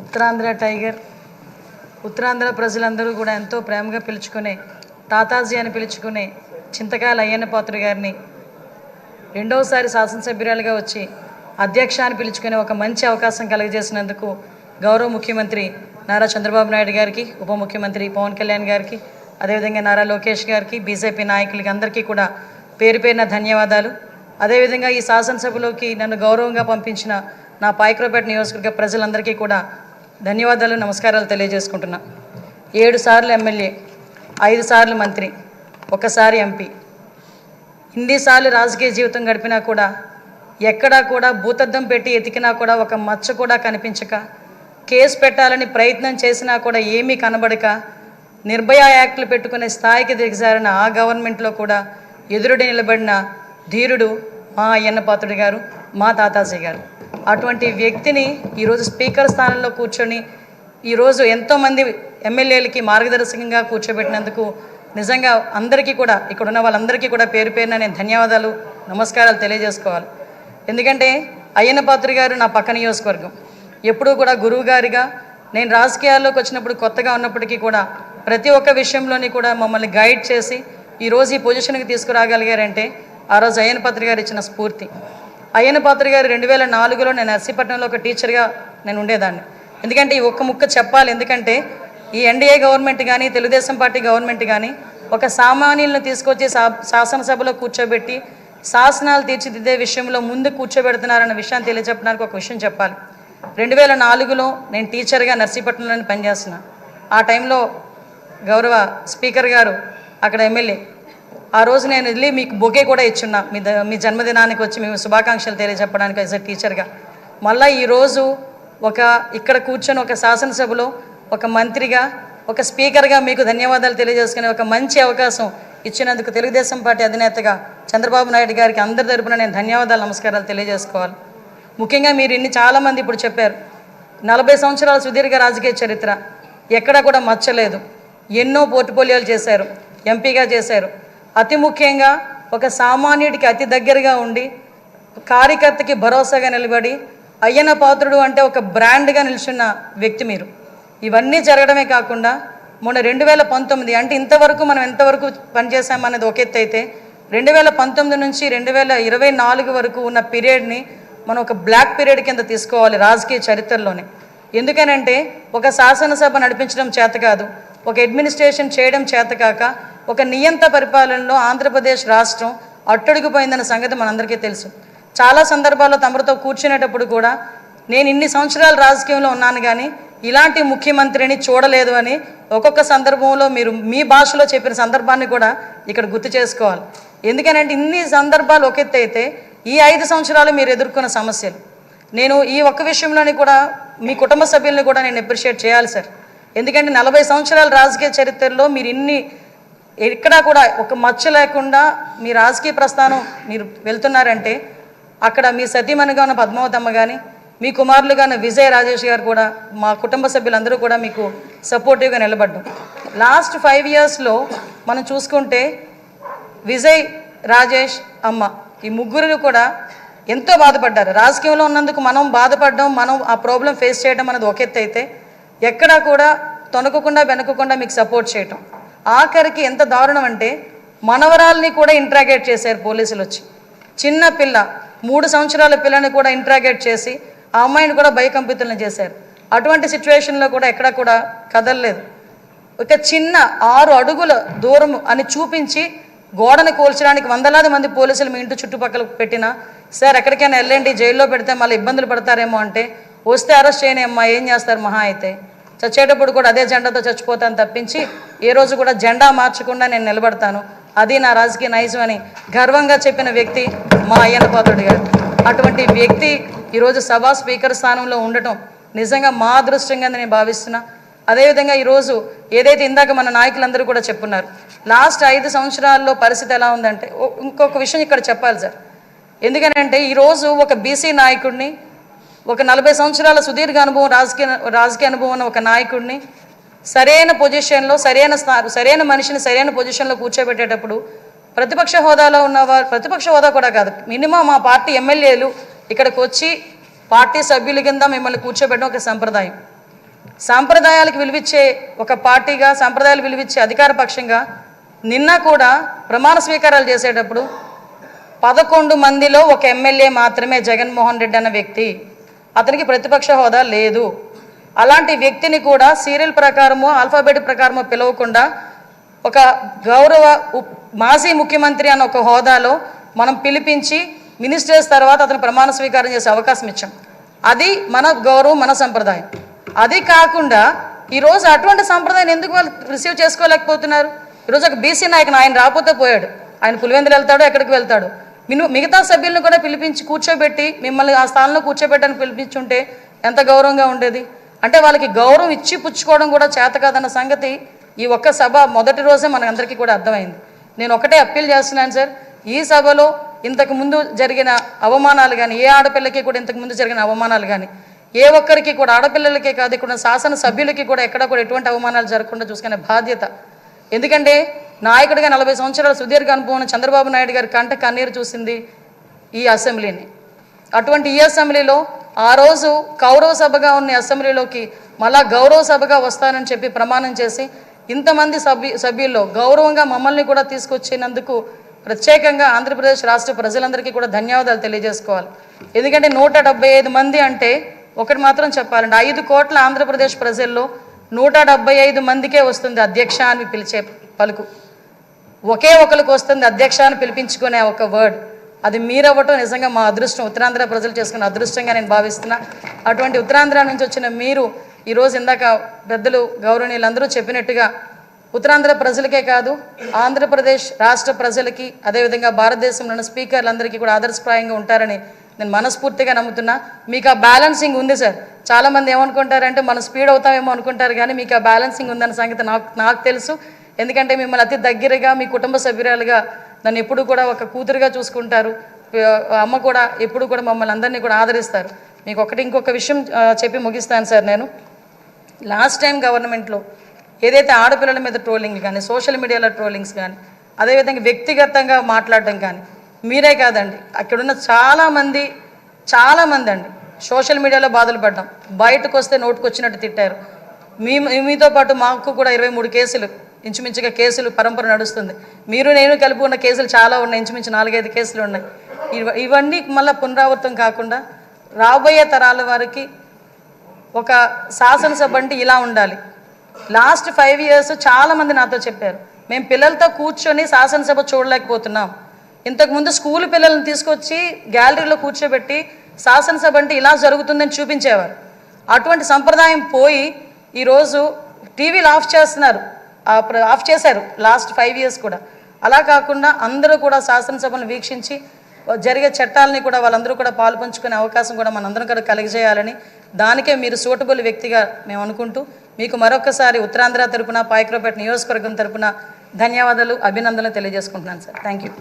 Uttarandhra tiger Uttarandhra ప్రజలందరూ కూడా ఎంతో ప్రేమగా పిలుచుకునే తాతాజీ అని పిలుచుకునే చింతకాయల అయ్యన్న పాత్రుడు గారిని రెండవసారి శాసనసభ్యురాలుగా వచ్చి అధ్యక్ష అని పిలుచుకునే ఒక మంచి అవకాశం కలుగజేసినందుకు గౌరవ ముఖ్యమంత్రి నారా చంద్రబాబు నాయుడు గారికి, ఉప ముఖ్యమంత్రి పవన్ కళ్యాణ్ గారికి, అదేవిధంగా నారా లోకేష్ గారికి, బీజేపీ నాయకులకి అందరికీ కూడా పేరు పేరున ధన్యవాదాలు. అదేవిధంగా ఈ శాసనసభలోకి నన్ను గౌరవంగా పంపించిన నా పాయకరావుపేట నియోజకవర్గ ప్రజలందరికీ కూడా ధన్యవాదాలు, నమస్కారాలు తెలియజేసుకుంటున్నా. 7 సార్లు ఎమ్మెల్యే, 5 సార్లు మంత్రి, 1 సారి ఎంపీ, ఇన్నిసార్లు రాజకీయ జీవితం గడిపినా కూడా ఎక్కడా కూడా భూతద్దం పెట్టి ఎతికినా కూడా ఒక మచ్చ కూడా కనిపించక, కేసు పెట్టాలని ప్రయత్నం చేసినా కూడా ఏమీ కనబడక, నిర్భయ యాక్టులు పెట్టుకునే స్థాయికి దిగజారిన ఆ గవర్నమెంట్లో కూడా ఎదురుడి నిలబడిన ధీరుడు మా అయ్యన్న పాత్రుడు గారు, మా తాతాజీ గారు. అటువంటి వ్యక్తిని ఈరోజు స్పీకర్ స్థానంలో కూర్చొని ఈరోజు ఎంతోమంది ఎమ్మెల్యేలకి మార్గదర్శకంగా కూర్చోబెట్టినందుకు నిజంగా అందరికీ కూడా, ఇక్కడ ఉన్న వాళ్ళందరికీ కూడా పేరు పేరున నేను ధన్యవాదాలు, నమస్కారాలు తెలియజేసుకోవాలి. ఎందుకంటే అయ్యన్న పాత్రుడు గారు నా పక్క నియోజకవర్గం. ఎప్పుడూ కూడా గురువు గారిగా నేను రాజకీయాల్లోకి వచ్చినప్పుడు కొత్తగా ఉన్నప్పటికీ కూడా ప్రతి ఒక్క విషయంలోని కూడా మమ్మల్ని గైడ్ చేసి ఈరోజు ఈ పొజిషన్కి తీసుకురాగలిగారంటే ఆ రోజు అయ్యన్న పాత్రుడు గారు ఇచ్చిన స్ఫూర్తి. అయ్యన్న పాత్రుడు గారు 2004లో నేను నర్సీపట్నంలో ఒక టీచర్గా నేను ఉండేదాన్ని. ఎందుకంటే ఈ ఒక్క ముక్క చెప్పాలి, ఎందుకంటే ఈ ఎన్డీఏ గవర్నమెంట్ కానీ తెలుగుదేశం పార్టీ గవర్నమెంట్ కానీ ఒక సామాన్యులను తీసుకొచ్చి శాసనసభలో కూర్చోబెట్టి శాసనాలు తీర్చిదిద్దే విషయంలో ముందు కూర్చోబెడుతున్నారన్న విషయాన్ని తెలియజెప్పడానికి ఒక విషయం చెప్పాలి. 2004లో నేను టీచర్గా నర్సీపట్నంలో పనిచేస్తున్నా. ఆ టైంలో గౌరవ స్పీకర్ గారు అక్కడ ఎమ్మెల్యే. ఆ రోజు నేను వెళ్ళి మీకు బొకే కూడా ఇచ్చున్నా, మీ జన్మదినానికి వచ్చి మేము శుభాకాంక్షలు తెలియజెప్పడానికి యాజ్ ఎ టీచర్గా. మళ్ళీ ఈరోజు ఇక్కడ కూర్చొని ఒక శాసనసభలో ఒక మంత్రిగా, ఒక స్పీకర్గా మీకు ధన్యవాదాలు తెలియజేసుకునే ఒక మంచి అవకాశం ఇచ్చినందుకు తెలుగుదేశం పార్టీ అధినేతగా చంద్రబాబు నాయుడు గారికి అందరి తరపున నేను ధన్యవాదాలు, నమస్కారాలు తెలియజేసుకోవాలి. ముఖ్యంగా మీరు చాలామంది ఇప్పుడు చెప్పారు, 40 సంవత్సరాల సుదీర్ఘ రాజకీయ చరిత్ర, ఎక్కడా కూడా మచ్చలేదు. ఎన్నో పోర్ట్ఫోలియోలు చేశారు, ఎంపీగా చేశారు. అతి ముఖ్యంగా ఒక సామాన్యుడికి అతి దగ్గరగా ఉండి కార్యకర్తకి భరోసాగా నిలబడి అయ్యన్న పాత్రుడు అంటే ఒక బ్రాండ్గా నిల్చున్న వ్యక్తి మీరు. ఇవన్నీ జరగడమే కాకుండా మొన్న 2019 అంటే ఇంతవరకు మనం ఎంతవరకు పనిచేసామనేది ఒక ఎత్తు అయితే 2019 నుంచి 2024 వరకు ఉన్న పీరియడ్ని మనం ఒక బ్లాక్ పీరియడ్ కింద తీసుకోవాలి రాజకీయ చరిత్రలోనే. ఎందుకనంటే ఒక శాసనసభ నడిపించడం చేత కాదు, ఒక అడ్మినిస్ట్రేషన్ చేయడం చేత కాక ఒక నియంత పరిపాలనలో ఆంధ్రప్రదేశ్ రాష్ట్రం అట్టడుగుపోయిందన్న సంగతి మనందరికీ తెలుసు. చాలా సందర్భాల్లో తమరితో కూర్చునేటప్పుడు కూడా నేను ఇన్ని సంవత్సరాలు రాజకీయంలో ఉన్నాను కానీ ఇలాంటి ముఖ్యమంత్రిని చూడలేదు అని ఒక్కొక్క సందర్భంలో మీరు మీ భాషలో చెప్పిన సందర్భాన్ని కూడా ఇక్కడ గుర్తు చేసుకోవాలి. ఎందుకనంటే ఇన్ని సందర్భాలు ఒక ఎత్తు అయితే ఈ 5 సంవత్సరాలు మీరు ఎదుర్కొన్న సమస్యలు, నేను ఈ ఒక్క విషయంలోని కూడా మీ కుటుంబ సభ్యుల్ని కూడా నేను అప్రిషియేట్ చేయాలి సార్. ఎందుకంటే 40 సంవత్సరాల రాజకీయ చరిత్రలో మీరు ఎక్కడా కూడా ఒక మచ్చ లేకుండా మీ రాజకీయ ప్రస్థానం మీరు వెళ్తున్నారంటే అక్కడ మీ సతీమణిగా ఉన్న పద్మావతమ్మ కానీ, మీ కుమారులుగా ఉన్న విజయ్ రాజేష్ గారు కూడా, మా కుటుంబ సభ్యులందరూ కూడా మీకు సపోర్టివ్గా నిలబడ్డాం. లాస్ట్ 5 ఇయర్స్లో మనం చూసుకుంటే విజయ్, రాజేష్, అమ్మ ఈ ముగ్గురు కూడా ఎంతో బాధపడ్డారు. రాజకీయంలో ఉన్నందుకు మనం బాధపడడం, మనం ఆ ప్రాబ్లం ఫేస్ చేయడం అనేది ఒక ఎత్తు అయితే ఎక్కడా కూడా తొనకకుండా వెనకకుండా మీకు సపోర్ట్ చేయటం. ఆఖరికి ఎంత దారుణం అంటే మనవరాల్ని కూడా ఇంట్రాగేట్ చేశారు పోలీసులు వచ్చి. చిన్న పిల్ల 3 సంవత్సరాల పిల్లని కూడా ఇంట్రాగేట్ చేసి ఆ అమ్మాయిని కూడా భయకంపితులను చేశారు. అటువంటి సిచ్యువేషన్లో కూడా ఎక్కడా కూడా కదలలేదు. ఒక చిన్న 6 అడుగుల దూరం అని చూపించి గోడను కూల్చడానికి వందలాది మంది పోలీసులు మీ ఇంటి చుట్టుపక్కల పెట్టినా సార్ ఎక్కడికైనా వెళ్ళండి, జైల్లో పెడితే మళ్ళీ ఇబ్బందులు పడతారేమో అంటే వస్తే అరెస్ట్ చేయని అమ్మా ఏం చేస్తారు, మహా అయితే చచ్చేటప్పుడు కూడా అదే జెండాతో చచ్చిపోతాను తప్పించి ఏ రోజు కూడా జెండా మార్చకుండా నేను నిలబడతాను, అది నా రాజకీయ నైజం అని గర్వంగా చెప్పిన వ్యక్తి మా అయ్యన్న పాత్రుడు గారు. అటువంటి వ్యక్తి ఈరోజు సభా స్పీకర్ స్థానంలో ఉండటం నిజంగా మా అదృష్టంగా నేను భావిస్తున్నా. అదేవిధంగా ఈరోజు ఏదైతే ఇందాక మన నాయకులందరూ కూడా చెప్పున్నారు, లాస్ట్ 5 సంవత్సరాల్లో పరిస్థితి ఎలా ఉందంటే ఇంకొక విషయం ఇక్కడ చెప్పాలి సార్. ఎందుకనంటే ఈరోజు ఒక బీసీ నాయకుడిని, ఒక 40 సంవత్సరాల సుదీర్ఘ అనుభవం రాజకీయ అనుభవం ఉన్న ఒక నాయకుడిని సరైన పొజిషన్లో సరైన మనిషిని సరైన పొజిషన్లో కూర్చోబెట్టేటప్పుడు ప్రతిపక్ష హోదాలో ఉన్నవారు, ప్రతిపక్ష హోదా కూడా కాదు, మినిమం మా పార్టీ ఎమ్మెల్యేలు ఇక్కడికి వచ్చి పార్టీ సభ్యుల కింద మిమ్మల్ని కూర్చోబెట్టడం ఒక సంప్రదాయం. సాంప్రదాయాలకు విలువిచ్చే ఒక పార్టీగా, సాంప్రదాయాలు విలువిచ్చే అధికార పక్షంగా నిన్న కూడా ప్రమాణ స్వీకారాలు చేసేటప్పుడు 11 మందిలో ఒక ఎమ్మెల్యే మాత్రమే జగన్మోహన్ రెడ్డి అన్న వ్యక్తి, అతనికి ప్రతిపక్ష హోదా లేదు. అలాంటి వ్యక్తిని కూడా సీరియల్ ప్రకారమో ఆల్ఫాబెట్ ప్రకారమో పిలవకుండా ఒక గౌరవ మాజీ ముఖ్యమంత్రి అన్న ఒక హోదాలో మనం పిలిపించి మినిస్టర్స్ తర్వాత అతను ప్రమాణ స్వీకారం చేసే అవకాశం ఇచ్చాం. అది మన గౌరవం, మన సంప్రదాయం. అది కాకుండా ఈరోజు అటువంటి సంప్రదాయం ఎందుకు వాళ్ళు రిసీవ్ చేసుకోలేకపోతున్నారు? ఈరోజు ఒక బీసీ నాయకుని, ఆయన రాకపోతే పోయాడు, ఆయన పులివెందులు వెళ్తాడు, ఎక్కడికి వెళ్తాడు. మిగతా సభ్యులను కూడా పిలిపించి కూర్చోబెట్టి మిమ్మల్ని ఆ స్థానంలో కూర్చోబెట్టని పిలిపించుంటే ఎంత గౌరవంగా ఉండేది. అంటే వాళ్ళకి గౌరవం ఇచ్చి పుచ్చుకోవడం కూడా చేత కాదన్న సంగతి ఈ ఒక్క సభ మొదటి రోజే మనందరికీ కూడా అర్థమైంది. నేను ఒకటే అప్పీల్ చేస్తున్నాను సార్, ఈ సభలో ఇంతకుముందు జరిగిన అవమానాలు కానీ, ఏ ఆడపిల్లకి కూడా ఇంతకుముందు జరిగిన అవమానాలు కానీ, ఏ ఒక్కరికి కూడా, ఆడపిల్లలకే కాదు ఇక్కడ శాసన సభ్యులకి కూడా ఎక్కడ కూడా ఎటువంటి అవమానాలు జరగకుండా చూసుకునే బాధ్యత. ఎందుకంటే నాయకుడిగా 40 సంవత్సరాల సుదీర్ఘ అనుభవం చంద్రబాబు నాయుడు గారి కంట కన్నీరు చూసింది ఈ అసెంబ్లీని. అటువంటి ఈ అసెంబ్లీలో ఆ రోజు కౌరవ సభగా ఉన్న అసెంబ్లీలోకి మళ్ళా గౌరవ సభగా వస్తానని చెప్పి ప్రమాణం చేసి ఇంతమంది సభ్యుల్లో గౌరవంగా మమ్మల్ని కూడా తీసుకొచ్చినందుకు ప్రత్యేకంగా ఆంధ్రప్రదేశ్ రాష్ట్ర ప్రజలందరికీ కూడా ధన్యవాదాలు తెలియజేసుకోవాలి. ఎందుకంటే 175 మంది అంటే ఒకటి మాత్రం చెప్పాలంటే 5 కోట్ల ఆంధ్రప్రదేశ్ ప్రజల్లో 175 మందికే వస్తుంది అధ్యక్ష అని పిలిచే పలుకు. ఒకే ఒకరికి వస్తుంది అధ్యక్ష అని పిలిపించుకునే ఒక వర్డ్. అది మీరవ్వటం నిజంగా మా అదృష్టం, ఉత్తరాంధ్ర ప్రజలు చేసుకున్న అదృష్టంగా నేను భావిస్తున్నా. అటువంటి ఉత్తరాంధ్ర నుంచి వచ్చిన మీరు ఈరోజు ఇందాక పెద్దలు గౌరవనీయులందరూ చెప్పినట్టుగా ఉత్తరాంధ్ర ప్రజలకే కాదు ఆంధ్రప్రదేశ్ రాష్ట్ర ప్రజలకి, అదేవిధంగా భారతదేశంలోని స్పీకర్లందరికీ కూడా ఆదర్శప్రాయంగా ఉంటారని నేను మనస్ఫూర్తిగా నమ్ముతున్నా. మీకు ఆ బ్యాలెన్సింగ్ ఉంది సార్. చాలామంది ఏమనుకుంటారంటే మనం స్పీడ్ అవుతామేమో అనుకుంటారు, కానీ మీకు ఆ బ్యాలెన్సింగ్ ఉందన్న సంగతి నాకు తెలుసు. ఎందుకంటే మిమ్మల్ని అతి దగ్గరగా, మీ కుటుంబ సభ్యురాలుగా నన్ను ఎప్పుడు కూడా ఒక కూతురుగా చూసుకుంటారు. అమ్మ కూడా ఎప్పుడు కూడా మమ్మల్ని అందరినీ కూడా ఆదరిస్తారు. మీకు ఇంకొక విషయం చెప్పి ముగిస్తాను సార్. నేను లాస్ట్ టైం గవర్నమెంట్లో ఏదైతే ఆడపిల్లల మీద ట్రోలింగ్ కానీ, సోషల్ మీడియాలో ట్రోలింగ్స్ కానీ, అదేవిధంగా వ్యక్తిగతంగా మాట్లాడడం కానీ, మీరే కాదండి అక్కడున్న చాలామంది అండి సోషల్ మీడియాలో బాధలు పడ్డాం. బయటకు వస్తే నోటుకు వచ్చినట్టు తిట్టారు. మీతో పాటు మాకు కూడా 23 కేసులు ఇంచుమించుగా కేసులు పరంపర నడుస్తుంది. మీరు నేను కలిపి ఉన్న కేసులు చాలా ఉన్నాయి, ఇంచుమించు 4-5 కేసులు ఉన్నాయి. ఇవన్నీ మళ్ళీ పునరావృతం కాకుండా రాబోయే తరాల వారికి ఒక శాసనసభ అంటే ఇలా ఉండాలి. లాస్ట్ 5 years చాలామంది నాతో చెప్పారు, మేము పిల్లలతో కూర్చొని శాసనసభ చూడలేకపోతున్నాం. ఇంతకుముందు స్కూల్ పిల్లల్ని తీసుకొచ్చి గ్యాలరీలో కూర్చోబెట్టి శాసనసభ అంటే ఇలా జరుగుతుందని చూపించేవారు. అటువంటి సంప్రదాయం పోయి ఈరోజు టీవీలు ఆఫ్ చేశారు లాస్ట్ 5 years కూడా. అలా కాకుండా అందరూ కూడా శాసనసభను వీక్షించి జరిగే చట్టాలని కూడా వాళ్ళందరూ కూడా పాలు పంచుకునే అవకాశం కూడా మనందరం కూడా కలిగజేయాలని, దానికే మీరు సూటబుల్ వ్యక్తిగా మేము అనుకుంటూ మీకు మరొకసారి ఉత్తరాంధ్ర తరపున, పాయకరావుపేట నియోజకవర్గం తరపున ధన్యవాదాలు, అభినందనలు తెలియజేసుకుంటున్నాను సార్. Thank you.